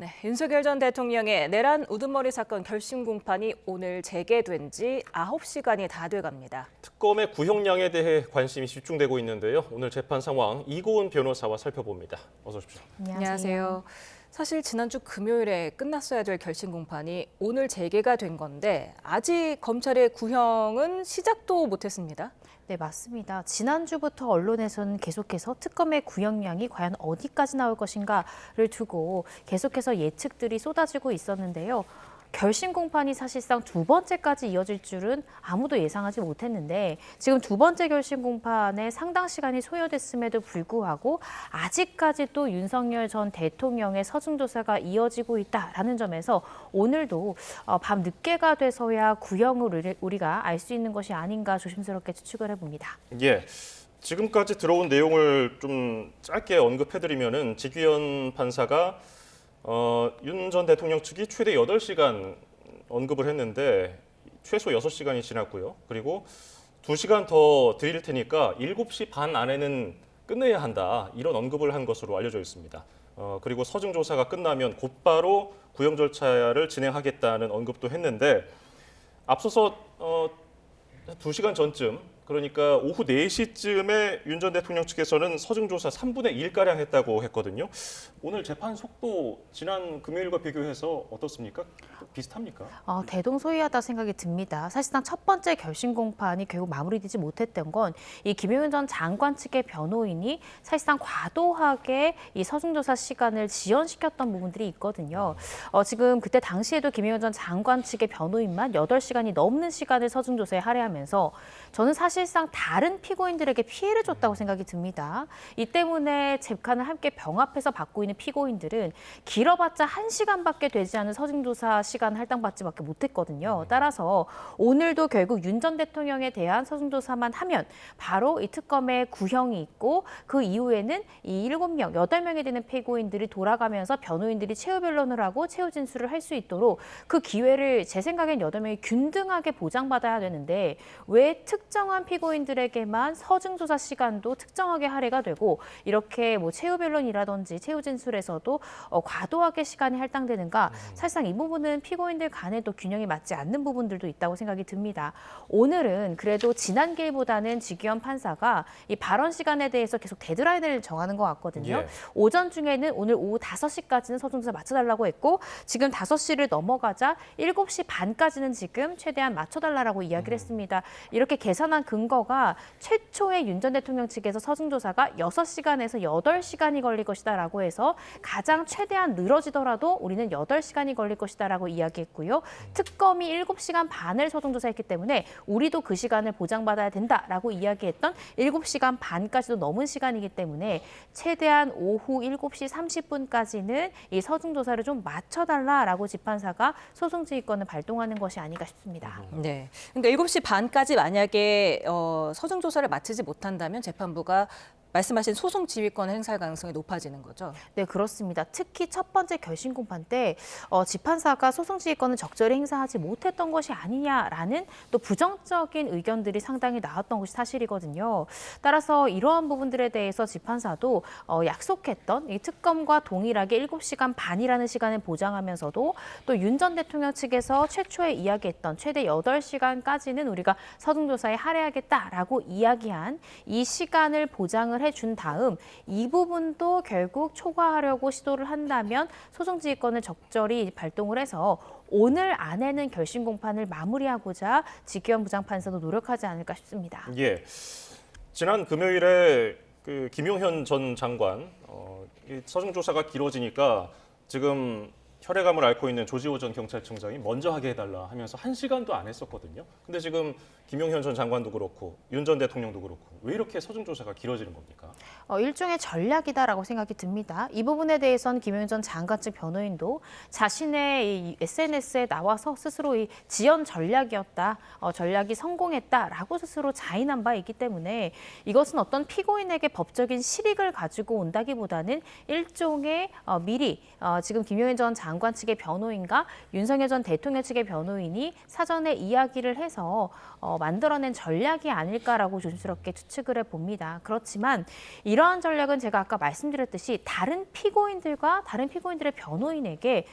네, 윤석열 전 대통령의 내란 우두머리 사건 결심 공판이 오늘 재개된 지 9시간이 다 돼갑니다. 특검의 구형량에 대해 관심이 집중되고 있는데요. 오늘 재판 상황 이고은 변호사와 살펴봅니다. 어서 오십시오. 안녕하세요. 사실 지난주 금요일에 끝났어야 될 결심 공판이 오늘 재개가 된 건데 아직 검찰의 구형은 시작도 못했습니다. 네, 맞습니다. 지난주부터 언론에서는 계속해서 특검의 구형량이 과연 어디까지 나올 것인가를 두고 계속해서 예측들이 쏟아지고 있었는데요. 결심 공판이 사실상 두 번째까지 이어질 줄은 아무도 예상하지 못했는데 지금 두 번째 결심 공판에 상당 시간이 소요됐음에도 불구하고 아직까지도 윤석열 전 대통령의 서중 조사가 이어지고 있다라는 점에서 오늘도 밤 늦게가 돼서야 구형을 우리가 알 수 있는 것이 아닌가 조심스럽게 추측을 해봅니다. 예. 지금까지 들어온 내용을 좀 짧게 언급해드리면은 직위원 판사가 윤 전 대통령 측이 최대 8시간 언급을 했는데 최소 6시간이 지났고요. 그리고 2시간 더 드릴 테니까 7시 반 안에는 끝내야 한다. 이런 언급을 한 것으로 알려져 있습니다. 그리고 서증 조사가 끝나면 곧바로 구형 절차를 진행하겠다는 언급도 했는데 앞서서 2시간 전쯤 그러니까 오후 4시쯤에 윤 전 대통령 측에서는 서증조사 3분의 1가량 했다고 했거든요. 오늘 재판 속도 지난 금요일과 비교해서 어떻습니까? 비슷합니까? 대동소이하다 생각이 듭니다. 사실상 첫 번째 결심 공판이 결국 마무리되지 못했던 건 이 김용현 전 장관 측의 변호인이 사실상 과도하게 이 서중조사 시간을 지연시켰던 부분들이 있거든요. 지금 그때 당시에도 김용현 전 장관 측의 변호인만 8시간이 넘는 시간을 서중조사에 할애하면서 저는 사실상 다른 피고인들에게 피해를 줬다고 생각이 듭니다. 이 때문에 재판을 함께 병합해서 받고 있는 피고인들은 길어봤자 1시간밖에 되지 않은 서중조사 시간 할당받지밖에 못했거든요. 따라서 오늘도 결국 윤 전 대통령에 대한 서중조사만 하면 바로 이 특검의 구형이 있고 그 이후에는 이 7명, 8명이 되는 피고인들이 돌아가면서 변호인들이 최후 변론을 하고 최후 진술을 할 수 있도록 그 기회를 제 생각엔 8명이 균등하게 보장받아야 되는데 왜 특정한 피고인들에게만 서증조사 시간도 특정하게 할애가 되고 이렇게 뭐 최후 변론이라든지 최후 진술에서도 과도하게 시간이 할당되는가 사실상 이 부분은 피고인들 간에도 균형이 맞지 않는 부분들도 있다고 생각이 듭니다. 오늘은 그래도 지난 길보다는 직위원 판사가 이 발언 시간에 대해서 계속 데드라인을 정하는 것 같거든요. 예. 오전 중에는 오늘 오후 5시까지는 서중조사 맞춰달라고 했고 지금 5시를 넘어가자 7시 반까지는 지금 최대한 맞춰달라고 이야기를 했습니다. 이렇게 계산한 근거가 최초의 윤 전 대통령 측에서 서중조사가 6시간에서 8시간이 걸릴 것이다라고 해서 가장 최대한 늘어지더라도 우리는 8시간이 걸릴 것이다라고 이야기했고요. 특검이 7시간 반을 서중조사했기 때문에 우리도 그 시간을 보장받아야 된다라고 이야기했던 7시간 반까지도 넘은 시간이기 때문에 최대한 오후 7시 30분까지는 이 서중조사를 좀 맞춰달라라고 재판사가 소송지휘권을 발동하는 것이 아닌가 싶습니다. 네, 그러니까 7시 반까지 만약에 서중 조사를 마치지 못한다면 재판부가 말씀하신 소송 지휘권을 행사할 가능성이 높아지는 거죠? 네, 그렇습니다. 특히 첫 번째 결심 공판 때 재판사가 소송 지휘권을 적절히 행사하지 못했던 것이 아니냐라는 또 부정적인 의견들이 상당히 나왔던 것이 사실이거든요. 따라서 이러한 부분들에 대해서 재판사도 약속했던 이 특검과 동일하게 7시간 반이라는 시간을 보장하면서도 또 윤 전 대통령 측에서 최초에 이야기했던 최대 8시간까지는 우리가 서중조사에 할애하겠다라고 이야기한 이 시간을 보장을 해준 다음 이 부분도 결국 초과하려고 시도를 한다면 소송지휘권을 적절히 발동을 해서 오늘 안에는 결심 공판을 마무리하고자 직위원 부장판사도 노력하지 않을까 싶습니다. 예. 지난 금요일에 그 김용현 전 장관 이 서중 조사가 길어지니까 지금 혈액암을 앓고 있는 조지호 전 경찰청장이 먼저 하게 해달라 하면서 1시간도 안 했었거든요. 근데 지금 김용현 전 장관도 그렇고 윤 전 대통령도 그렇고 왜 이렇게 서중 조사가 길어지는 겁니까? 일종의 전략이다라고 생각이 듭니다. 이 부분에 대해서는 김용현 전 장관 측 변호인도 자신의 이 SNS에 나와서 스스로 이 지연 전략이었다, 전략이 성공했다라고 스스로 자인한 바 있기 때문에 이것은 어떤 피고인에게 법적인 실익을 가지고 온다기보다는 일종의 미리 지금 김용현 전 장관 장관 측의 변호인과 윤석열 전 대통령 측의 변호인이 사전에 이야기를 해서 만들어낸 전략이 아닐까라고 조심스럽게 추측을 해봅니다. 그렇지만 이러한 전략은 제가 아까 말씀드렸듯이 다른 피고인들과 다른 피고인들의 변호인에게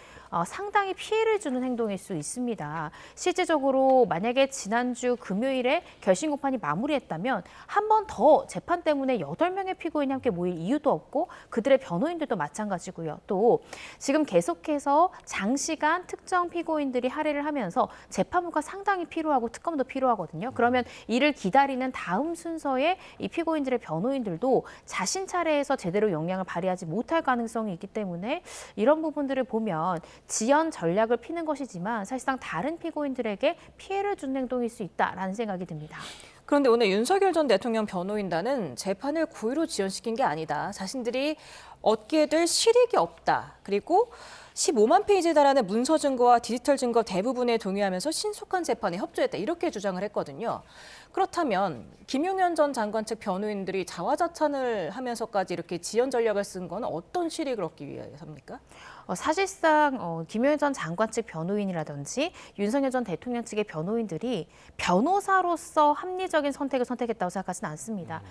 상당히 피해를 주는 행동일 수 있습니다. 실제적으로 만약에 지난주 금요일에 결심 공판이 마무리했다면 한 번 더 재판 때문에 8명의 피고인이 함께 모일 이유도 없고 그들의 변호인들도 마찬가지고요. 또 지금 계속해서 장시간 특정 피고인들이 할애를 하면서 재판부가 상당히 필요하고 특검도 필요하거든요. 그러면 이를 기다리는 다음 순서에 이 피고인들의 변호인들도 자신 차례에서 제대로 역량을 발휘하지 못할 가능성이 있기 때문에 이런 부분들을 보면 지연 전략을 피는 것이지만 사실상 다른 피고인들에게 피해를 주는 행동일 수 있다라는 생각이 듭니다. 그런데 오늘 윤석열 전 대통령 변호인단은 재판을 고의로 지연시킨 게 아니다. 자신들이 얻게 될 실익이 없다. 그리고 15만 페이지에 달하는 문서 증거와 디지털 증거 대부분에 동의하면서 신속한 재판에 협조했다. 이렇게 주장을 했거든요. 그렇다면 김용현 전 장관 측 변호인들이 자화자찬을 하면서까지 이렇게 지연 전략을 쓴 건 어떤 실익을 얻기 위해서입니까? 사실상 김용현 전 장관 측 변호인이라든지 윤석열 전 대통령 측의 변호인들이 변호사로서 합리적인 선택을 선택했다고 생각하지는 않습니다.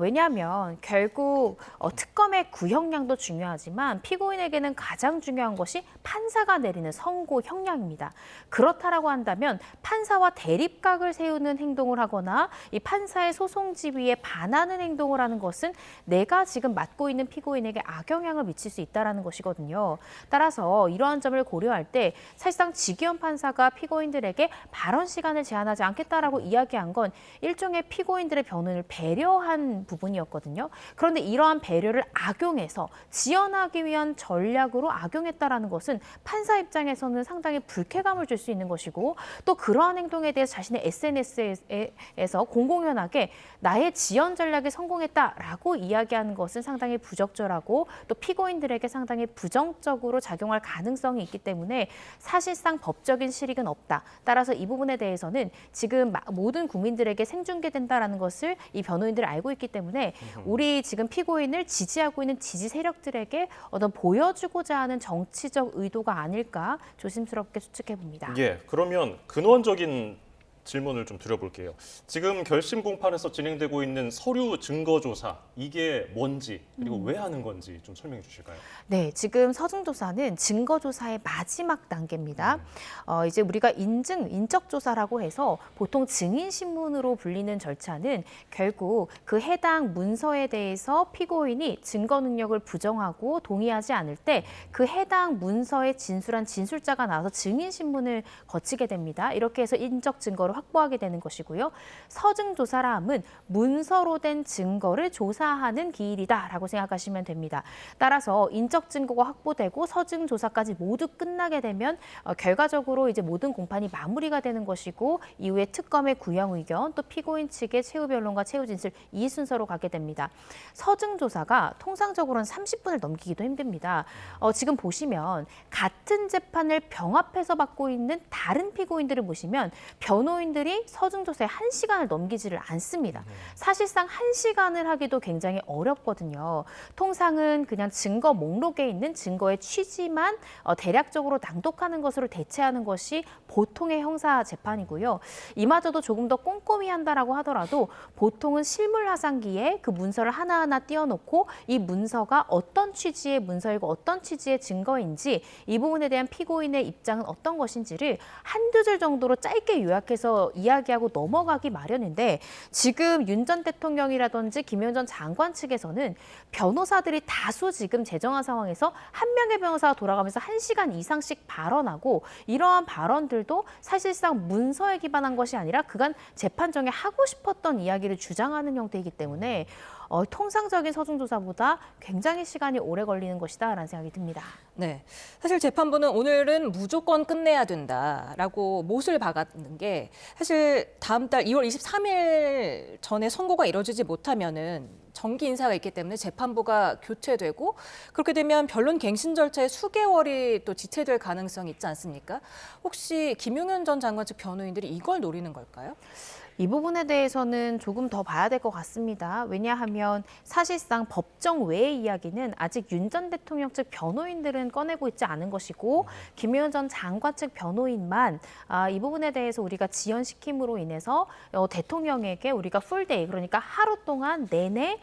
왜냐하면 결국 특검의 구형량도 중요하지만 피고인에게는 가장 중요한 것이 판사가 내리는 선고 형량입니다. 그렇다라고 한다면 판사와 대립각을 세우는 행동을 하거나 이 판사의 소송 지위에 반하는 행동을 하는 것은 내가 지금 맡고 있는 피고인에게 악영향을 미칠 수 있다는 것이거든요. 따라서 이러한 점을 고려할 때 사실상 지기현 판사가 피고인들에게 발언 시간을 제한하지 않겠다라고 이야기한 건 일종의 피고인들의 변호인을 배려한 부분이었거든요. 그런데 이러한 배려를 악용해서 지연하기 위한 전략으로 악용했다라는 것은 판사 입장에서는 상당히 불쾌감을 줄 수 있는 것이고 또 그러한 행동에 대해서 자신의 SNS에서 공공연하게 나의 지연 전략이 성공했다라고 이야기하는 것은 상당히 부적절하고 또 피고인들에게 상당히 부정적으로 작용할 가능성이 있기 때문에 사실상 법적인 실익은 없다. 따라서 이 부분에 대해서는 지금 모든 국민들에게 생중계된다라는 것을 이 변호인들이 알고 있기 때문에 우리 지금 피고인을 지지하고 있는 지지 세력들에게 어떤 보여주고자 하는 정치적 의도가 아닐까 조심스럽게 추측해 봅니다. 예, 그러면 근원적인 질문을 좀 드려볼게요. 지금 결심 공판에서 진행되고 있는 서류 증거 조사 이게 뭔지 그리고 왜 하는 건지 좀 설명해 주실까요? 네, 지금 서증조사는 증거조사의 마지막 단계입니다. 이제 우리가 인적조사라고 해서 보통 증인신문으로 불리는 절차는 결국 그 해당 문서에 대해서 피고인이 증거 능력을 부정하고 동의하지 않을 때 그 해당 문서에 진술한 진술자가 나와서 증인신문을 거치게 됩니다. 이렇게 해서 인적 증거를 확보하게 되는 것이고요. 서증조사라 함은 문서로 된 증거를 조사하는 기일이다라고 생각하시면 됩니다. 따라서 인적 증거가 확보되고 서증 조사까지 모두 끝나게 되면 결과적으로 이제 모든 공판이 마무리가 되는 것이고 이후에 특검의 구형 의견 또 피고인 측의 최후 변론과 최후 진술 이 순서로 가게 됩니다. 서증 조사가 통상적으로는 30분을 넘기기도 힘듭니다. 지금 보시면 같은 재판을 병합해서 받고 있는 다른 피고인들을 보시면 변호인들이 서증 조사에 1시간을 넘기지를 않습니다. 사실상 1시간을 하기도 굉장히 어렵거든요. 통상은 그냥 증거 목록에 있는 증거의 취지만 대략적으로 낭독하는 것으로 대체하는 것이 보통의 형사 재판이고요. 이마저도 조금 더 꼼꼼히 한다라고 하더라도 보통은 실물 하상기에 그 문서를 하나하나 띄워놓고 이 문서가 어떤 취지의 문서이고 어떤 취지의 증거인지 이 부분에 대한 피고인의 입장은 어떤 것인지를 한두 줄 정도로 짧게 요약해서 이야기하고 넘어가기 마련인데 지금 윤 전 대통령이라든지 김용현 전 장관 측에서는 변호사들이 다수 지금 재정한 상황에서 한 명의 변호사가 돌아가면서 1시간 이상씩 발언하고 이러한 발언들도 사실상 문서에 기반한 것이 아니라 그간 재판 중에 하고 싶었던 이야기를 주장하는 형태이기 때문에 통상적인 서중조사보다 굉장히 시간이 오래 걸리는 것이다라는 생각이 듭니다. 네, 사실 재판부는 오늘은 무조건 끝내야 된다라고 못을 박았는 게 사실 다음 달 2월 23일 전에 선고가 이뤄지지 못하면은 정기 인사가 있기 때문에 재판부가 교체되고 그렇게 되면 변론 갱신 절차에 수개월이 또 지체될 가능성이 있지 않습니까? 혹시 김용현 전 장관 측 변호인들이 이걸 노리는 걸까요? 이 부분에 대해서는 조금 더 봐야 될 것 같습니다. 왜냐하면 사실상 법정 외의 이야기는 아직 윤 전 대통령 측 변호인들은 꺼내고 있지 않은 것이고 김용현 전 장관 측 변호인만 이 부분에 대해서 우리가 지연시킴으로 인해서 대통령에게 우리가 풀데이, 그러니까 하루 동안 내내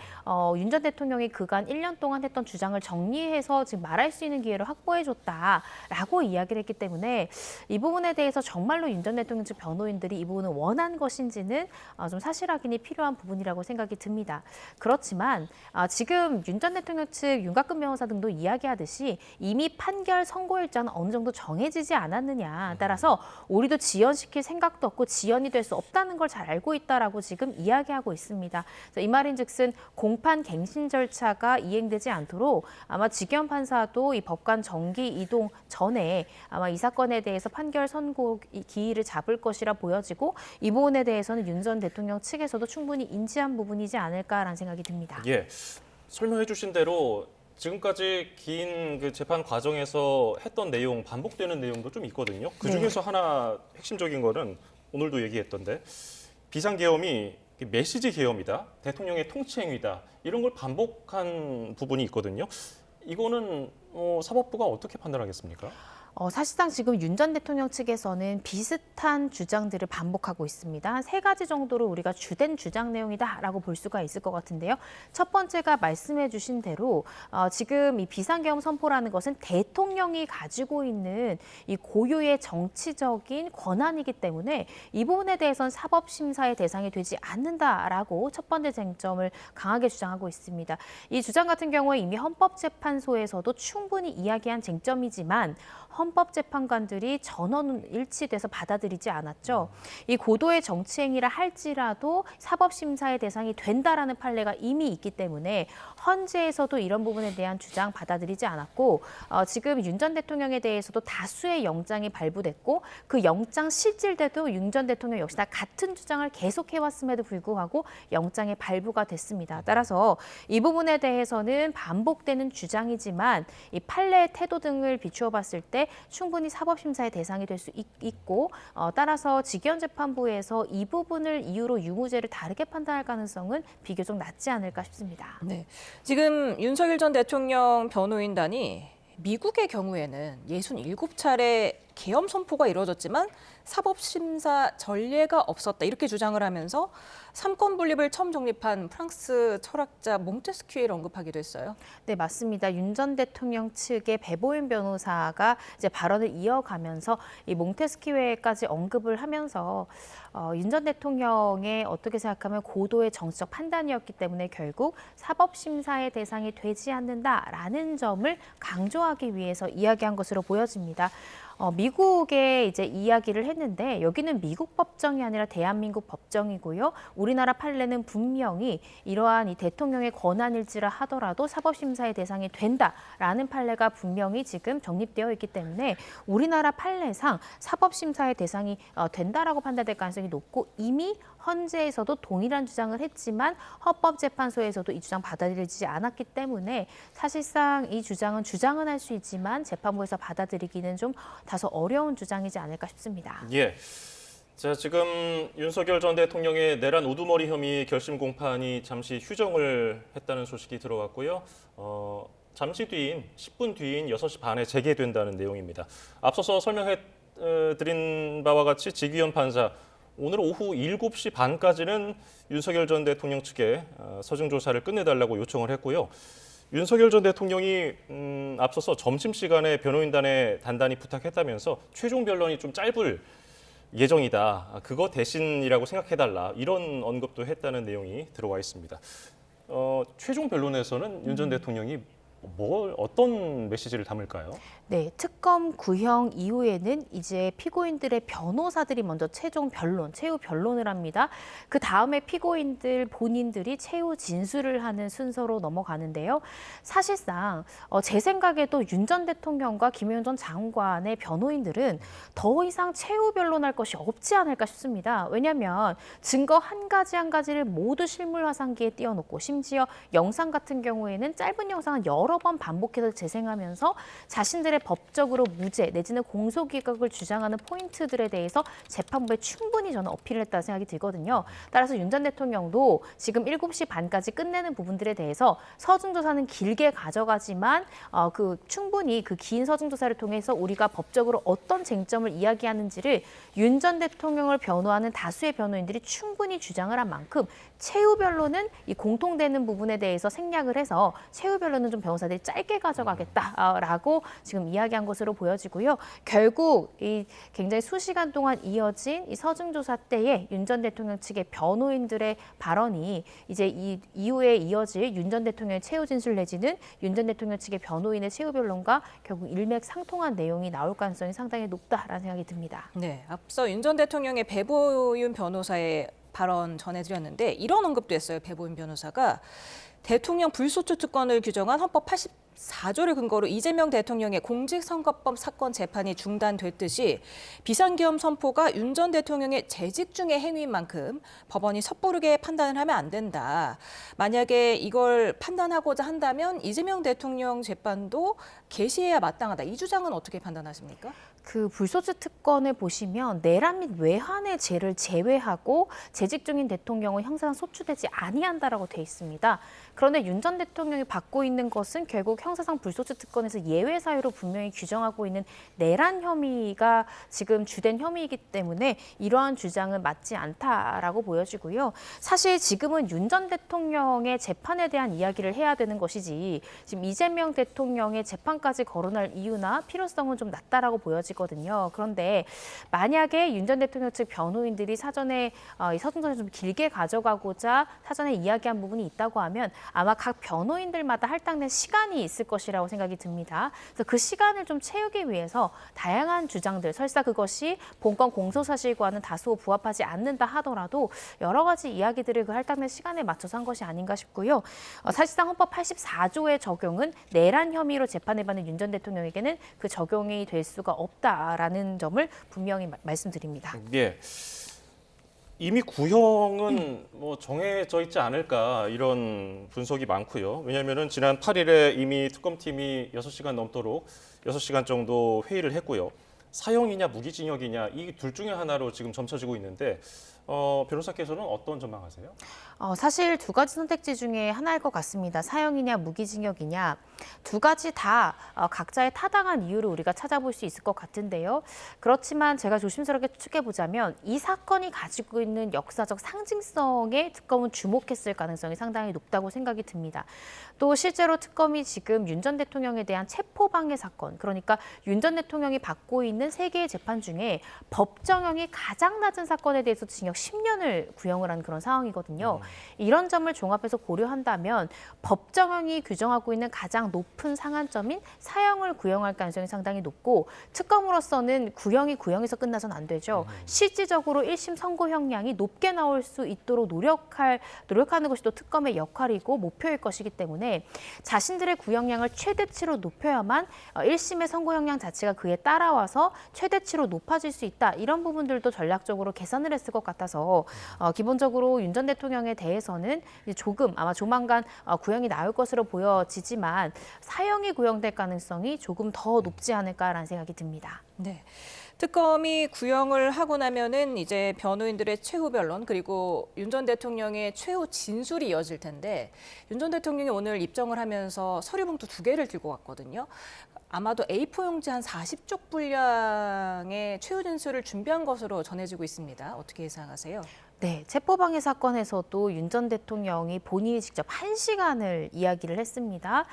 윤 전 대통령이 그간 1년 동안 했던 주장을 정리해서 지금 말할 수 있는 기회를 확보해줬다라고 이야기를 했기 때문에 이 부분에 대해서 정말로 윤 전 대통령 측 변호인들이 이 부분을 원한 것인지는 좀 사실 확인이 필요한 부분이라고 생각이 듭니다. 그렇지만 지금 윤 전 대통령 측 윤곽근 변호사 등도 이야기하듯이 이미 판결 선고일자는 어느 정도 정해지지 않았느냐. 따라서 우리도 지연시킬 생각도 없고 지연이 될 수 없다는 걸 잘 알고 있다라고 지금 이야기하고 있습니다. 이 말인즉슨 공판 갱신 절차가 이행되지 않도록 아마 지기현 판사도 이 법관 정기 이동 전에 아마 이 사건에 대해서 판결 선고 기일을 잡을 것이라 보여지고 이 부분에 대해서는 윤 전 대통령 측에서도 충분히 인지한 부분이지 않을까라는 생각이 듭니다. 예, 설명해 주신 대로 지금까지 긴 그 재판 과정에서 했던 내용, 반복되는 내용도 좀 있거든요. 그중에서 하나 핵심적인 거는 오늘도 얘기했던데 비상계엄이 메시지 계엄이다, 대통령의 통치행위다, 이런 걸 반복한 부분이 있거든요. 이거는 사법부가 어떻게 판단하겠습니까? 사실상 지금 윤 전 대통령 측에서는 비슷한 주장들을 반복하고 있습니다. 한 3가지 정도로 우리가 주된 주장 내용이다라고 볼 수가 있을 것 같은데요. 첫 번째가 말씀해 주신 대로 지금 이 비상계엄 선포라는 것은 대통령이 가지고 있는 이 고유의 정치적인 권한이기 때문에 이 부분에 대해서는 사법심사의 대상이 되지 않는다라고 첫 번째 쟁점을 강하게 주장하고 있습니다. 이 주장 같은 경우에 이미 헌법재판소에서도 충분히 이야기한 쟁점이지만 헌법재판관들이 전원 일치돼서 받아들이지 않았죠. 이 고도의 정치행위라 할지라도 사법심사의 대상이 된다라는 판례가 이미 있기 때문에 헌재에서도 이런 부분에 대한 주장 받아들이지 않았고 지금 윤 전 대통령에 대해서도 다수의 영장이 발부됐고 그 영장 실질 때도 윤 전 대통령 역시나 같은 주장을 계속해왔음에도 불구하고 영장이 발부가 됐습니다. 따라서 이 부분에 대해서는 반복되는 주장이지만 이 판례의 태도 등을 비추어 봤을 때 충분히 사법심사의 대상이 될 수 있고 따라서 지기현 재판부에서 이 부분을 이유로 유무죄를 다르게 판단할 가능성은 비교적 낮지 않을까 싶습니다. 네, 지금 윤석열 전 대통령 변호인단이 미국의 경우에는 67차례 계엄 선포가 이루어졌지만 사법심사 전례가 없었다 이렇게 주장을 하면서 삼권 분립을 처음 정립한 프랑스 철학자 몽테스키에를 언급하기도 했어요. 네, 맞습니다. 윤 전 대통령 측의 배보윤 변호사가 이제 발언을 이어가면서 이 몽테스키회까지 언급을 하면서 윤 전 대통령의 어떻게 생각하면 고도의 정치적 판단이었기 때문에 결국 사법심사의 대상이 되지 않는다라는 점을 강조하기 위해서 이야기한 것으로 보여집니다. 미국에 이제 이야기를 했는데 여기는 미국 법정이 아니라 대한민국 법정이고요. 우리나라 판례는 분명히 이러한 이 대통령의 권한일지라 하더라도 사법심사의 대상이 된다라는 판례가 분명히 지금 정립되어 있기 때문에 우리나라 판례상 사법심사의 대상이 된다라고 판단될 가능성이 높고 이미 헌재에서도 동일한 주장을 했지만 헌법재판소에서도 이 주장 받아들이지 않았기 때문에 사실상 이 주장은 할 수 있지만 재판부에서 받아들이기는 좀 다소 어려운 주장이지 않을까 싶습니다. 예. 자, 지금 윤석열 전 대통령의 내란 우두머리 혐의 결심 공판이 잠시 휴정을 했다는 소식이 들어왔고요. 잠시 뒤인 10분 뒤인 6시 반에 재개된다는 내용입니다. 앞서서 설명해 드린 바와 같이 지기현 판사 오늘 오후 7시 반까지는 윤석열 전 대통령 측에 서증 조사를 끝내달라고 요청을 했고요. 윤석열 전 대통령이 앞서서 점심시간에 변호인단에 단단히 부탁했다면서 최종 변론이 좀 짧을 예정이다. 그거 대신이라고 생각해달라. 이런 언급도 했다는 내용이 들어와 있습니다. 최종 변론에서는 윤 전 대통령이 어떤 메시지를 담을까요? 네, 특검 구형 이후에는 이제 피고인들의 변호사들이 먼저 최후 변론을 합니다. 그 다음에 피고인들 본인들이 최후 진술을 하는 순서로 넘어가는데요. 사실상 제 생각에도 윤 전 대통령과 김용현 전 장관의 변호인들은 더 이상 최후 변론할 것이 없지 않을까 싶습니다. 왜냐하면 증거 한 가지를 모두 실물 화상기에 띄워놓고 심지어 영상 같은 경우에는 짧은 영상은 여러 여러 번 반복해서 재생하면서 자신들의 법적으로 무죄 내지는 공소기각을 주장하는 포인트들에 대해서 재판부에 충분히 저는 어필을 했다는 생각이 들거든요. 따라서 윤 전 대통령도 지금 7시 반까지 끝내는 부분들에 대해서 서중조사는 길게 가져가지만 충분히 그 긴 서중조사를 통해서 우리가 법적으로 어떤 쟁점을 이야기하는지를 윤 전 대통령을 변호하는 다수의 변호인들이 충분히 주장을 한 만큼 최후변론은 이 공통되는 부분에 대해서 생략을 해서 최후변론은 좀 변호사들이 짧게 가져가겠다라고 지금 이야기한 것으로 보여지고요. 결국 이 굉장히 수시간 동안 이어진 이 서중조사 때에 윤 전 대통령 측의 변호인들의 발언이 이제 이 이후에 이어질 윤 전 대통령의 최후 진술 내지는 윤 전 대통령 측의 변호인의 최후변론과 결국 일맥상통한 내용이 나올 가능성이 상당히 높다라는 생각이 듭니다. 네, 앞서 윤 전 대통령의 배보윤 변호사의 발언 전해드렸는데 이런 언급도 했어요. 배보윤 변호사가 대통령 불소추 특권을 규정한 헌법 84조를 근거로 이재명 대통령의 공직선거법 사건 재판이 중단됐듯이 비상계엄 선포가 윤 전 대통령의 재직 중의 행위인 만큼 법원이 섣부르게 판단을 하면 안 된다. 만약에 이걸 판단하고자 한다면 이재명 대통령 재판도 개시해야 마땅하다. 이 주장은 어떻게 판단하십니까? 그 불소추 특권을 보시면 내란 및 외환의 죄를 제외하고 재직 중인 대통령은 형사상 소추되지 아니한다라고 돼 있습니다. 그런데 윤 전 대통령이 받고 있는 것은 결국 형사상 불소추 특권에서 예외 사유로 분명히 규정하고 있는 내란 혐의가 지금 주된 혐의이기 때문에 이러한 주장은 맞지 않다라고 보여지고요. 사실 지금은 윤 전 대통령의 재판에 대한 이야기를 해야 되는 것이지 지금 이재명 대통령의 재판까지 거론할 이유나 필요성은 좀 낮다라고 보여지거든요. 그런데 만약에 윤 전 대통령 측 변호인들이 사전에 이 서중조사를 좀 길게 가져가고자 사전에 이야기한 부분이 있다고 하면 아마 각 변호인들마다 할당된 시간이 있을 것이라고 생각이 듭니다. 그래서 그 시간을 좀 채우기 위해서 다양한 주장들, 설사 그것이 본건 공소사실과는 다소 부합하지 않는다 하더라도 여러 가지 이야기들을 그 할당된 시간에 맞춰서 한 것이 아닌가 싶고요. 사실상 헌법 84조의 적용은 내란 혐의로 재판을 받는 윤 전 대통령에게는 그 적용이 될 수가 없다라는 점을 분명히 말씀드립니다. 예. 이미 구형은 뭐 정해져 있지 않을까 이런 분석이 많고요. 왜냐하면은 지난 8일에 이미 특검팀이 6시간 넘도록 6시간 정도 회의를 했고요. 사형이냐 무기징역이냐 이 둘 중에 하나로 지금 점쳐지고 있는데 변호사께서는 어떤 전망하세요? 사실 두 가지 선택지 중에 하나일 것 같습니다. 사형이냐 무기징역이냐 두 가지 다 각자의 타당한 이유를 우리가 찾아볼 수 있을 것 같은데요. 그렇지만 제가 조심스럽게 추측해보자면 이 사건이 가지고 있는 역사적 상징성에 특검은 주목했을 가능성이 상당히 높다고 생각이 듭니다. 또 실제로 특검이 지금 윤 전 대통령에 대한 체포방해 사건, 그러니까 윤 전 대통령이 받고 있는 3개의 재판 중에 법정형이 가장 낮은 사건에 대해서 징역 10년을 구형을 한 그런 상황이거든요. 이런 점을 종합해서 고려한다면 법정형이 규정하고 있는 가장 높은 상한점인 사형을 구형할 가능성이 상당히 높고 특검으로서는 구형이 구형에서 끝나서는 안 되죠. 실질적으로 1심 선고 형량이 높게 나올 수 있도록 노력하는 것이 또 특검의 역할이고 목표일 것이기 때문에 자신들의 구형량을 최대치로 높여야만 1심의 선고 형량 자체가 그에 따라와서 최대치로 높아질 수 있다. 이런 부분들도 전략적으로 계산을 했을 것 같아서 기본적으로 윤 전 대통령에 대해서는 조금 아마 조만간 구형이 나올 것으로 보여지지만 사형이 구형될 가능성이 조금 더 높지 않을까라는 생각이 듭니다. 네. 특검이 구형을 하고 나면은 이제 변호인들의 최후 변론 그리고 윤 전 대통령의 최후 진술이 이어질 텐데 윤 전 대통령이 오늘 입정을 하면서 서류봉투 2개를 들고 왔거든요. 아마도 A4 용지 한 40쪽 분량의 최후 진술을 준비한 것으로 전해지고 있습니다. 어떻게 예상하세요? 네, 체포방해 사건에서도 윤 전 대통령이 본인이 직접 1시간을 이야기를 했습니다.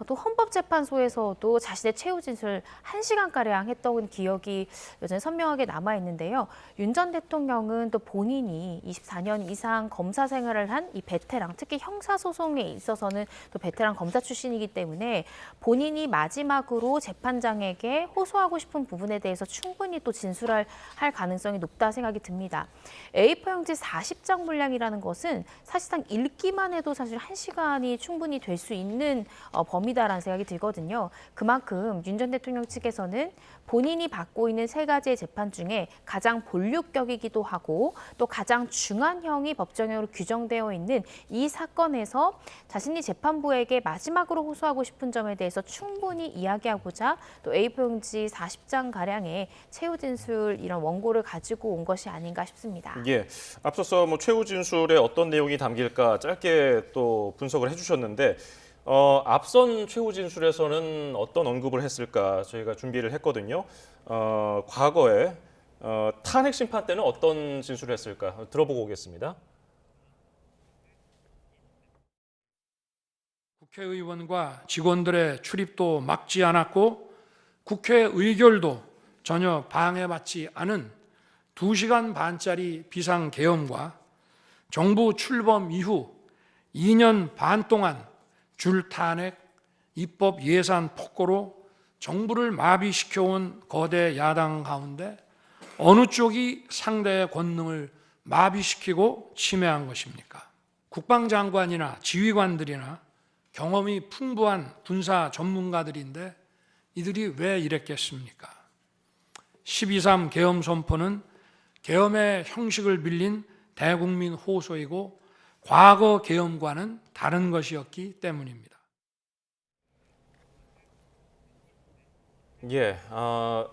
또 헌법재판소에서도 자신의 최후 진술 1시간가량 했던 기억이 여전히 선명하게 남아있는데요. 윤 전 대통령은 또 본인이 24년 이상 검사 생활을 한 이 베테랑, 특히 형사소송에 있어서는 또 베테랑 검사 출신이기 때문에 본인이 마지막으로 재판장에게 호소하고 싶은 부분에 대해서 충분히 또 진술할 가능성이 높다 생각이 듭니다. A4 용지 40장 분량이라는 것은 사실상 읽기만 해도 사실 1시간이 충분히 될 수 있는 범위 묘미다라는 생각이 들거든요. 그만큼 윤 전 대통령 측에서는 본인이 받고 있는 세 가지의 재판 중에 가장 본류격이기도 하고 또 가장 중한형이 법정형으로 규정되어 있는 이 사건에서 자신이 재판부에게 마지막으로 호소하고 싶은 점에 대해서 충분히 이야기하고자 또 A4 용지 40장 가량의 최후 진술 이런 원고를 가지고 온 것이 아닌가 싶습니다. 예, 앞서서 뭐 최후 진술에 어떤 내용이 담길까 짧게 또 분석을 해주셨는데 앞선 최후 진술에서는 어떤 언급을 했을까 저희가 준비를 했거든요. 과거에 탄핵 심판 때는 어떤 진술을 했을까 들어보고 오겠습니다. 국회의원과 직원들의 출입도 막지 않았고 국회 의결도 전혀 방해받지 않은 2시간 반짜리 비상계엄과 정부 출범 이후 2년 반 동안 줄 탄핵, 입법 예산 폭거로 정부를 마비시켜온 거대 야당 가운데 어느 쪽이 상대의 권능을 마비시키고 침해한 것입니까? 국방장관이나 지휘관들이나 경험이 풍부한 군사 전문가들인데 이들이 왜 이랬겠습니까? 12.3 계엄 선포는 계엄의 형식을 빌린 대국민 호소이고 과거 계엄과는 다른 것이었기 때문입니다. 예,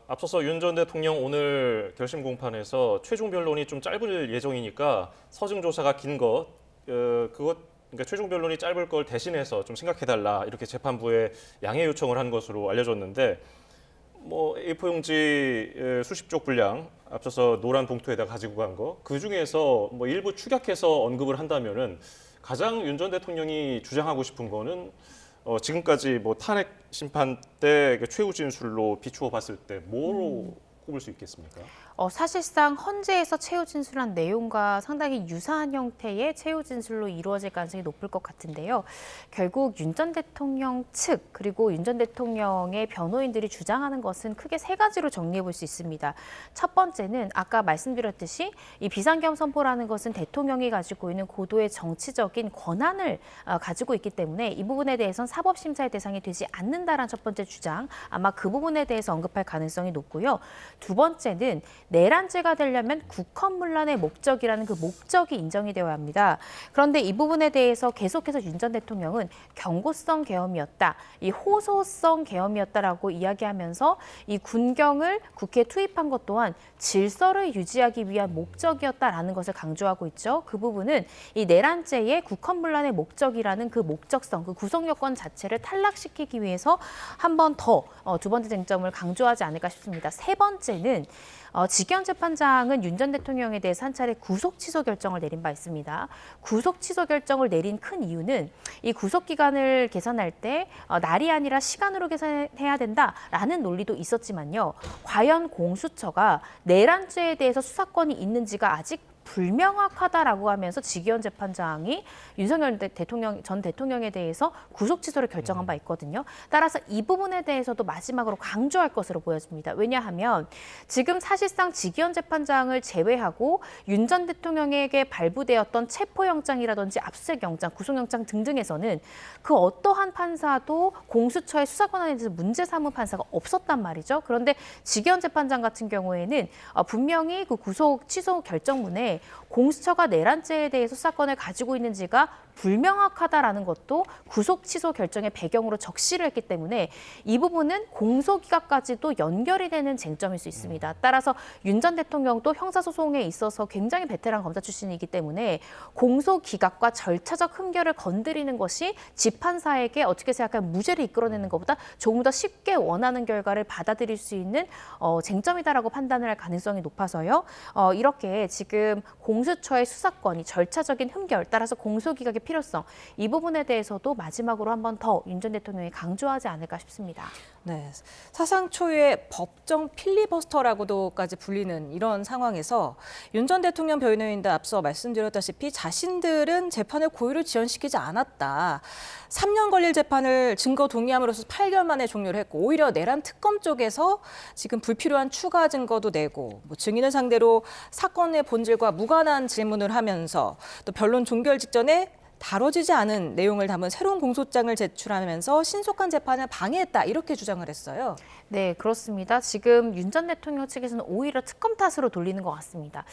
앞서서 윤 전 대통령 오늘 결심 공판에서 최종 변론이 좀 짧을 예정이니까 서증 조사가 긴 것, 그러니까 최종 변론이 짧을 걸 대신해서 좀 생각해달라 이렇게 재판부에 양해 요청을 한 것으로 알려졌는데, 뭐 A4 용지 수십 쪽 분량 앞서서 노란 봉투에다 가지고 간 거, 그 중에서 뭐 일부 축약해서 언급을 한다면은 가장 윤 전 대통령이 주장하고 싶은 거는 지금까지 뭐 탄핵 심판 때 최후 진술로 비추어 봤을 때 뭐로 꼽을 수 있겠습니까? 사실상 헌재에서 최후 진술한 내용과 상당히 유사한 형태의 최후 진술로 이루어질 가능성이 높을 것 같은데요. 결국 윤 전 대통령 측 그리고 윤 전 대통령의 변호인들이 주장하는 것은 크게 세 가지로 정리해 볼 수 있습니다. 첫 번째는 아까 말씀드렸듯이 이 비상계엄 선포라는 것은 대통령이 가지고 있는 고도의 정치적인 권한을 가지고 있기 때문에 이 부분에 대해서는 사법심사의 대상이 되지 않는다라는 첫 번째 주장, 아마 그 부분에 대해서 언급할 가능성이 높고요. 두 번째는 내란죄가 되려면 국헌문란의 목적이라는 그 목적이 인정이 되어야 합니다. 그런데 이 부분에 대해서 계속해서 윤 전 대통령은 경고성 계엄이었다, 이 호소성 계엄이었다라고 이야기하면서 이 군경을 국회에 투입한 것 또한 질서를 유지하기 위한 목적이었다라는 것을 강조하고 있죠. 그 부분은 이 내란죄의 국헌문란의 목적이라는 그 목적성, 그 구성 요건 자체를 탈락시키기 위해서 한 번 더 두 번째 쟁점을 강조하지 않을까 싶습니다. 세 번째는 직위원 재판장은 윤 전 대통령에 대해서 한 차례 구속 취소 결정을 내린 바 있습니다. 구속 취소 결정을 내린 큰 이유는 이 구속 기간을 계산할 때 날이 아니라 시간으로 계산해야 된다라는 논리도 있었지만요. 과연 공수처가 내란죄에 대해서 수사권이 있는지가 아직 불명확하다라고 하면서 직위원 재판장이 윤석열 전 대통령에 대해서 구속 취소를 결정한 바 있거든요. 따라서 이 부분에 대해서도 마지막으로 강조할 것으로 보여집니다. 왜냐하면 지금 사실상 직위원 재판장을 제외하고 윤 전 대통령에게 발부되었던 체포영장이라든지 압수수색영장, 구속영장 등등에서는 그 어떠한 판사도 공수처의 수사 권한에 대해서 문제 삼은 판사가 없었단 말이죠. 그런데 직위원 재판장 같은 경우에는 분명히 그 구속 취소 결정문에 공수처가 내란죄에 대해서 수사권을 가지고 있는지가 불명확하다라는 것도 구속 취소 결정의 배경으로 적시를 했기 때문에 이 부분은 공소기각까지도 연결이 되는 쟁점일 수 있습니다. 따라서 윤 전 대통령도 형사소송에 있어서 굉장히 베테랑 검사 출신이기 때문에 공소기각과 절차적 흠결을 건드리는 것이 재판사에게 어떻게 생각하면 무죄를 이끌어내는 것보다 조금 더 쉽게 원하는 결과를 받아들일 수 있는 쟁점이다라고 판단을 할 가능성이 높아서요. 이렇게 지금 공수처의 수사권이 절차적인 흠결, 따라서 공소기각의 필요성, 이 부분에 대해서도 마지막으로 한 번 더 윤 전 대통령이 강조하지 않을까 싶습니다. 네, 사상 초유의 법정 필리버스터라고도까지 불리는 이런 상황에서 윤 전 대통령 변호인도 앞서 말씀드렸다시피 자신들은 재판을 고의로 지연시키지 않았다. 3년 걸릴 재판을 증거 동의함으로써 8개월 만에 종료를 했고 오히려 내란 특검 쪽에서 지금 불필요한 추가 증거도 내고 증인을 상대로 사건의 본질과 무관한 질문을 하면서 또 변론 종결 직전에 다뤄지지 않은 내용을 담은 새로운 공소장을 제출하면서 신속한 재판을 방해했다 이렇게 주장을 했어요. 네, 그렇습니다. 지금 윤 전 대통령 측에서는 오히려 특검 탓으로 돌리는 것 같습니다.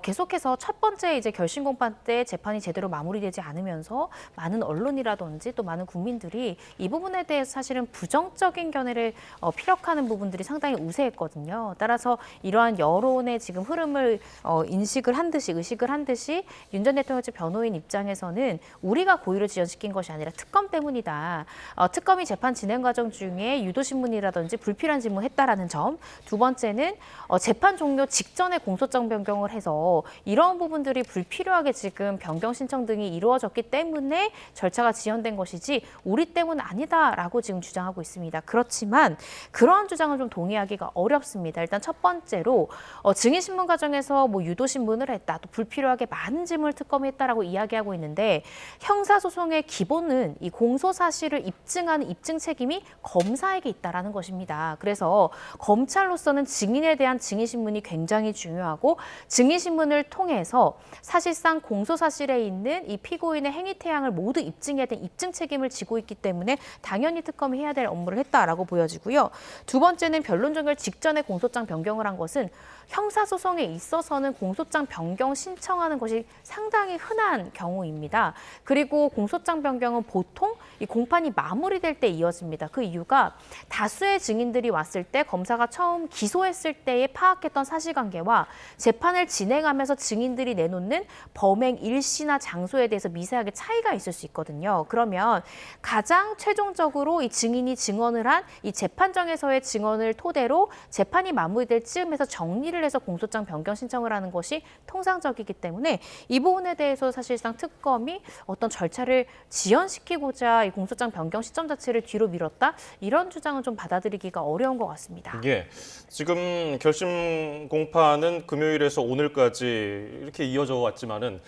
계속해서 첫 번째 이제 결심 공판 때 재판이 제대로 마무리되지 않으면서 많은 언론이라든지 또 많은 국민들이 이 부분에 대해서 사실은 부정적인 견해를 피력하는 부분들이 상당히 우세했거든요. 따라서 이러한 여론의 지금 흐름을 인식을 한 듯이 의식을 한 듯이 윤 전 대통령 측 변호인 입장에서는 우리가 고의로 지연시킨 것이 아니라 특검 때문이다. 특검이 재판 진행 과정 중에 유도신문이라든지 불필요한 질문했다라는 점. 두 번째는 재판 종료 직전에 공소장 변경을 해서 이런 부분들이 불필요하게 지금 변경 신청 등이 이루어졌기 때문에 절차가 지연된 것이지 우리 때문은 아니다라고 지금 주장하고 있습니다. 그렇지만 그러한 주장을 좀 동의하기가 어렵습니다. 일단 첫 번째로 증인신문 과정에서 뭐 유도신문을 했다, 또 불필요하게 많은 질문을 특검이 했다라고 이야기하고 있는데 형사소송의 기본은 이 공소사실을 입증하는 입증 책임이 검사에게 있다라는 것입니다. 그래서 검찰로서는 증인에 대한 증인신문이 굉장히 중요하고 증인신문을 통해서 사실상 공소사실에 있는 이 피고인의 행위 태양을 모두 입증해야 되는 입증 책임을 지고 있기 때문에 당연히 특검이 해야 될 업무를 했다라고 보여지고요. 두 번째는 변론 종결 직전에 공소장 변경을 한 것은 형사소송에 있어서는 공소장 변경 신청하는 것이 상당히 흔한 경우입니다. 그리고 공소장 변경은 보통 이 공판이 마무리될 때 이어집니다. 그 이유가 다수의 증인들이 왔을 때 검사가 처음 기소했을 때에 파악했던 사실관계와 재판을 진행하면서 증인들이 내놓는 범행 일시나 장소에 대해서 미세하게 차이가 있을 수 있거든요. 그러면 가장 최종적으로 이 증인이 증언을 한 이 재판정에서의 증언을 토대로 재판이 마무리될 즈음에서 정리를 해서 공소장 변경 신청을 하는 것이 통상적이기 때문에 이 부분에 대해서 사실상 특검이 어떤 절차를 지연시키고자 이 공소장 변경 시점 자체를 뒤로 미뤘다, 이런 주장은 좀 받아들이기가 어려운 것 같습니다. 예, 지금 결심 공판은 금요일에서 오늘까지 이렇게 이어져 왔지만은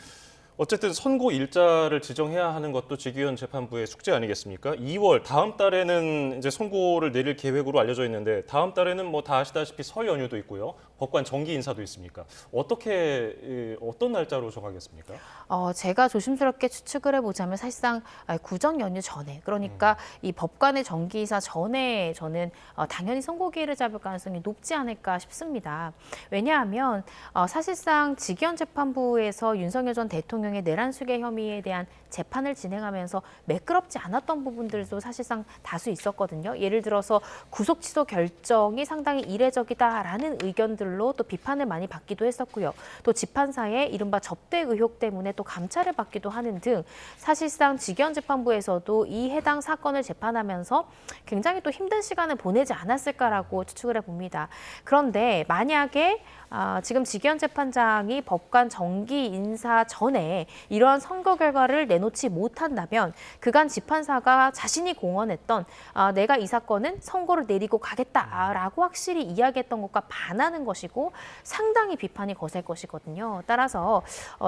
어쨌든 선고 일자를 지정해야 하는 것도 직위원 재판부의 숙제 아니겠습니까? 2월 다음 달에는 이제 선고를 내릴 계획으로 알려져 있는데 다음 달에는 뭐 다 아시다시피 설 연휴도 있고요. 법관 정기 인사도 있습니까? 어떤 날짜로 정하겠습니까? 제가 조심스럽게 추측을 해보자면 사실상 구정 연휴 전에, 그러니까 이 법관의 정기이사 전에 저는 당연히 선고기일을 잡을 가능성이 높지 않을까 싶습니다. 왜냐하면 사실상 직위원 재판부에서 윤석열 전 대통령의 내란 수계 혐의에 대한 재판을 진행하면서 매끄럽지 않았던 부분들도 사실상 다수 있었거든요. 예를 들어서 구속 취소 결정이 상당히 이례적이다라는 의견들로 또 비판을 많이 받기도 했었고요. 또 재판사의 이른바 접대 의혹 때문에 또 감찰을 받기도 하는 등 사실상 직위원 재판부에서도 이 해당 사건을 재판하면서 굉장히 또 힘든 시간을 보내지 않았을까라고 추측을 해봅니다. 그런데 만약에 지금 직위원 재판장이 법관 정기 인사 전에 이러한 선거 결과를 내놓지 못한다면 그간 재판사가 자신이 공언했던 내가 이 사건은 선고를 내리고 가겠다라고 확실히 이야기했던 것과 반하는 것이고 상당히 비판이 거셀 것이거든요. 따라서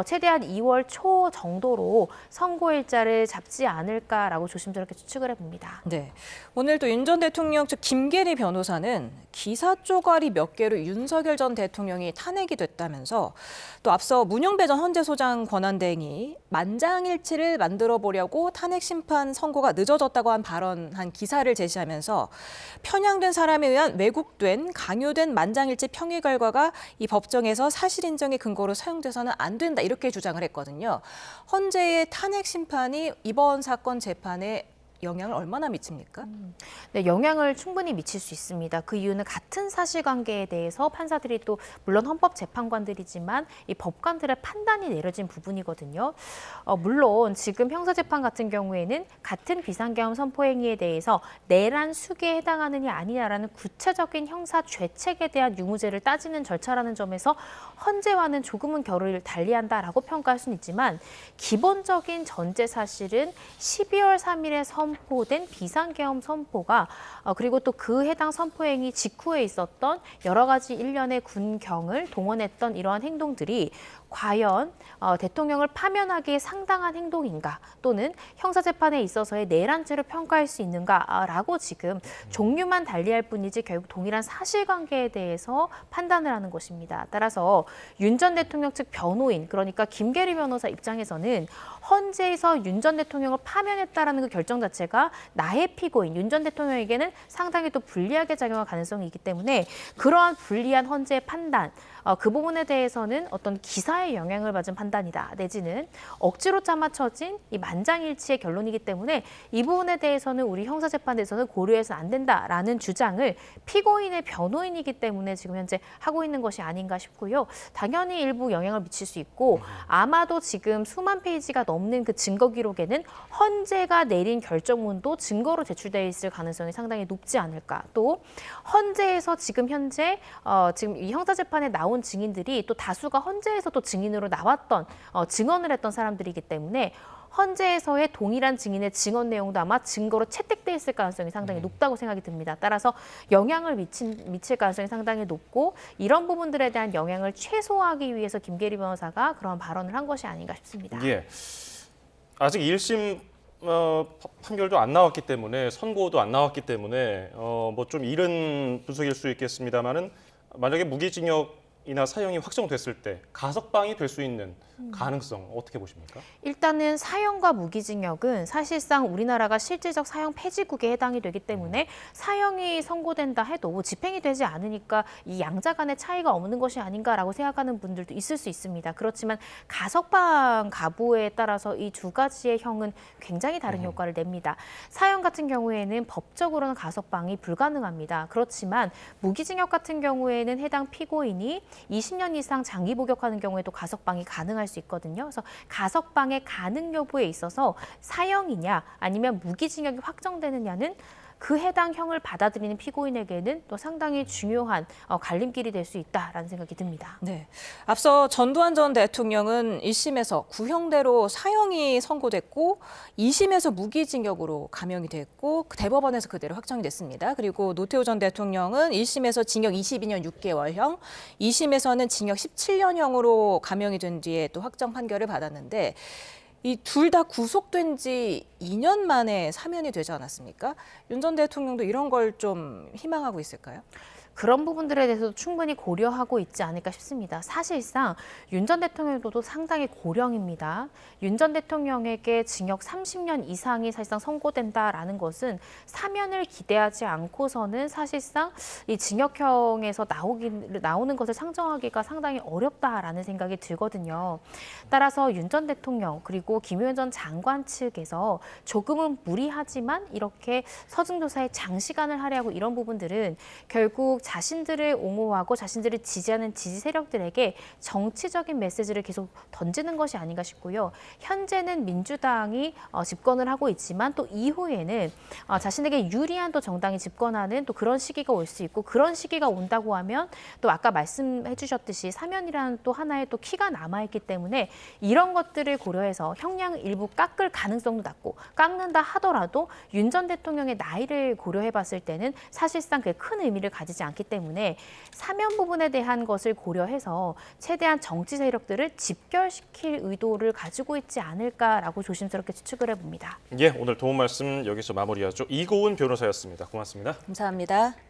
최대한 2월 초 정도로 선고 일자를 잡지 않을까라고 조심스럽게 추측을 해봅니다. 네, 오늘 또 윤 전 대통령 측 김계리 변호사는 기사 쪼가리 몇 개로 윤석열 전 대통령이 탄핵이 됐다면서 또 앞서 문영배 전 헌재소장 권한대행이 만장일치를 만들어 보려고 탄핵 심판 선고가 늦어졌다고 발언한 기사를 제시하면서 편향된 사람에 의한 왜곡된 강요된 만장일치 평의 결과가 이 법정에서 사실 인정의 근거로 사용돼서는 안 된다 이렇게 주장을 했거든요. 헌재의 탄핵 심판이 이번 사건 재판에 영향을 얼마나 미칩니까? 네, 영향을 충분히 미칠 수 있습니다. 그 이유는 같은 사실관계에 대해서 판사들이 또 물론 헌법재판관들이지만 이 법관들의 판단이 내려진 부분이거든요. 물론 지금 형사재판 같은 경우에는 같은 비상계엄 선포행위에 대해서 내란 수기에 해당하느냐 아니냐라는 구체적인 형사 죄책에 대한 유무죄를 따지는 절차라는 점에서 헌재와는 조금은 결을 달리한다라고 평가할 수는 있지만 기본적인 전제 사실은 12월 3일에 선포된 비상계엄 선포가 그리고 또 그 해당 선포행위 직후에 있었던 여러 가지 일련의 군경을 동원했던 이러한 행동들이 과연 대통령을 파면하기에 상당한 행동인가 또는 형사재판에 있어서의 내란죄로 평가할 수 있는가라고 지금 종류만 달리할 뿐이지 결국 동일한 사실관계에 대해서 판단을 하는 것입니다. 따라서 윤 전 대통령 측 변호인 그러니까 김계리 변호사 입장에서는 헌재에서 윤 전 대통령을 파면했다라는 그 결정 자체가 나의 피고인 윤 전 대통령에게는 상당히 또 불리하게 작용할 가능성이 있기 때문에 그러한 불리한 헌재의 판단 그 부분에 대해서는 어떤 기사에 영향을 받은 판단이다 내지는 억지로 짜맞춰진 이 만장일치의 결론이기 때문에 이 부분에 대해서는 우리 형사재판에서는 고려해서는 안 된다라는 주장을 피고인의 변호인이기 때문에 지금 현재 하고 있는 것이 아닌가 싶고요. 당연히 일부 영향을 미칠 수 있고 아마도 지금 수만 페이지가 넘는 그 증거 기록에는 헌재가 내린 결정문도 증거로 제출되어 있을 가능성이 상당히 높지 않을까. 또 헌재에서 지금 현재 지금 이 형사재판에 나온 증인들이 또 다수가 헌재에서 또 증인으로 나왔던 증언을 했던 사람들이기 때문에 헌재에서의 동일한 증인의 증언 내용도 아마 증거로 채택돼 있을 가능성이 상당히 높다고 생각이 듭니다. 따라서 영향을 미칠 가능성이 상당히 높고 이런 부분들에 대한 영향을 최소화하기 위해서 김계리 변호사가 그런 발언을 한 것이 아닌가 싶습니다. 예. 아직 1심 판결도 안 나왔기 때문에 선고도 안 나왔기 때문에 뭐 좀 이른 분석일 수 있겠습니다만은 만약에 무기징역이나 사형이 확정됐을 때 가석방이 될 수 있는 가능성 어떻게 보십니까? 일단은 사형과 무기징역은 사실상 우리나라가 실질적 사형 폐지국에 해당이 되기 때문에 사형이 선고된다 해도 집행이 되지 않으니까 이 양자 간의 차이가 없는 것이 아닌가라고 생각하는 분들도 있을 수 있습니다. 그렇지만 가석방 가부에 따라서 이 두 가지의 형은 굉장히 다른 효과를 냅니다. 사형 같은 경우에는 법적으로는 가석방이 불가능합니다. 그렇지만 무기징역 같은 경우에는 해당 피고인이 20년 이상 장기 복역하는 경우에도 가석방이 가능할 수 있거든요. 그래서 가석방의 가능 여부에 있어서 사형이냐 아니면 무기징역이 확정되느냐는 그 해당 형을 받아들이는 피고인에게는 또 상당히 중요한 갈림길이 될 수 있다라는 생각이 듭니다. 네. 앞서 전두환 전 대통령은 1심에서 구형대로 사형이 선고됐고 2심에서 무기징역으로 감형이 됐고 대법원에서 그대로 확정이 됐습니다. 그리고 노태우 전 대통령은 1심에서 징역 22년 6개월형, 2심에서는 징역 17년형으로 감형이 된 뒤에 또 확정 판결을 받았는데 이 둘 다 구속된 지 2년 만에 사면이 되지 않았습니까? 윤 전 대통령도 이런 걸 좀 희망하고 있을까요? 그런 부분들에 대해서도 충분히 고려하고 있지 않을까 싶습니다. 사실상 윤 전 대통령도 상당히 고령입니다. 윤 전 대통령에게 징역 30년 이상이 사실상 선고된다라는 것은 사면을 기대하지 않고서는 사실상 이 징역형에서 나오는 것을 상정하기가 상당히 어렵다라는 생각이 들거든요. 따라서 윤 전 대통령 그리고 김용현 전 장관 측에서 조금은 무리하지만 이렇게 서중조사에 장시간을 하려고 이런 부분들은 결국 자신들을 옹호하고 자신들을 지지하는 지지 세력들에게 정치적인 메시지를 계속 던지는 것이 아닌가 싶고요. 현재는 민주당이 집권을 하고 있지만 또 이후에는 자신에게 유리한 또 정당이 집권하는 또 그런 시기가 올 수 있고 그런 시기가 온다고 하면 또 아까 말씀해 주셨듯이 사면이라는 또 하나의 또 키가 남아있기 때문에 이런 것들을 고려해서 형량을 일부 깎을 가능성도 낮고 깎는다 하더라도 윤 전 대통령의 나이를 고려해 봤을 때는 사실상 그게 큰 의미를 가지지 않기 때문에 사면 부분에 대한 것을 고려해서 최대한 정치 세력들을 집결시킬 의도를 가지고 있지 않을까라고 조심스럽게 추측을 해봅니다. 예, 오늘 도움 말씀 여기서 마무리하죠. 이고은 변호사였습니다. 고맙습니다. 감사합니다.